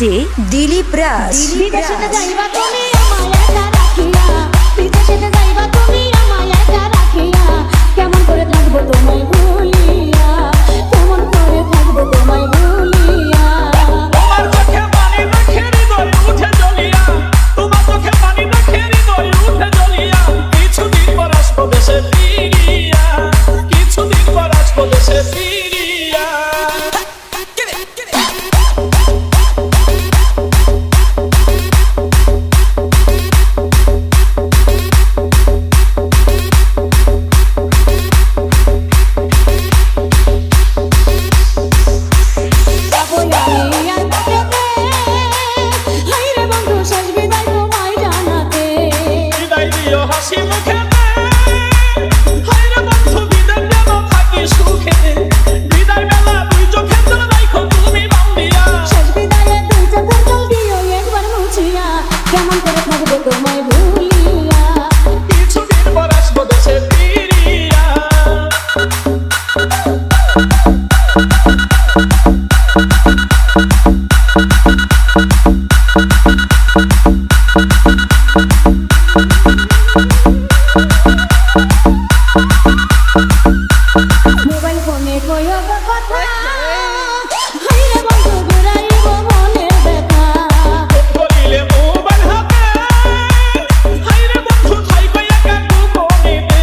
DJ Dilip রাজ। বিদেশেতে যাইবা তুমি আমায় একা রাখিয়া, বিদেশেতে যাইবা তুমি আমায় একা রাখিয়া, কেমন করে থাকবো তোমায় ভুলিয়া, কেমন করে থাকবো তোমায় ভুলিয়া। তোমার চোখে পানি দেখে হৃদয় উঠে জ্বলিয়া, তোমার চোখে পানি দেখে হৃদয় উঠে জ্বলিয়া, কিছুদিন পর আসবো দেশে ফিরিয়া, কিছুদিন পর আসবো দেশে ফিরিয়া। হাসি মুখে হায়রে বন্ধু বিদায় যেন থাকি সুখে, বিদায় বেলা দুই চোখের জল রাখো তুমি বাউলিয়া, শেষ বিদায়ে দুই চোখের জল দিও একবার মুছিয়া, কেমন করে থাকবো তোমায় ভুলিয়া, কিছুদিন পর আসবো দেশে ফিরিয়া। মোবাইল ফোনে কইও কথা, হায়রে বন্ধু ঘুরাইব মনের ব্যথা, বলিলে মোবাইল হাতে হায়রে বন্ধু থাইবে একা গোপনেতে,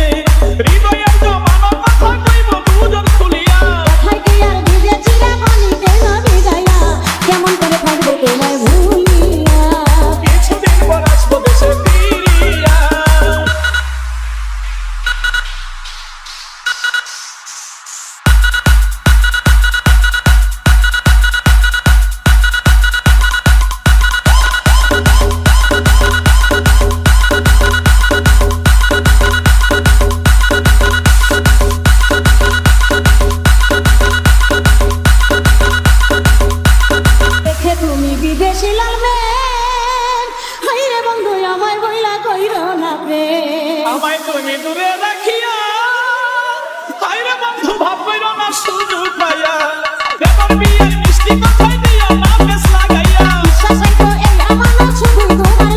হৃদয়ের জমানো কথা কইব দুজন খুলিয়া, কথায় কি আর ভিজেছিলা পানিতে না ভিজাইয়া, কেমন করে থাকবো তোমায় ভুলিয়া, কিছুদিন পর আসবো দেশে ফিরিয়া। দেখে তুমি বিদেশি লালবেন, হায়রে বন্ধু আমায় বইলা কইরো না প্রেম, আমায় তুমি দূরে রাখিয়া, হায়রে বন্ধু ভাব কইরো না সুযোগ পাইয়া, এবার বিয়ের মিষ্টি কথাই দিয়া না বেশ লাগাইয়া, বিশ্বাস রাখো এই আমানত শুধু তোমার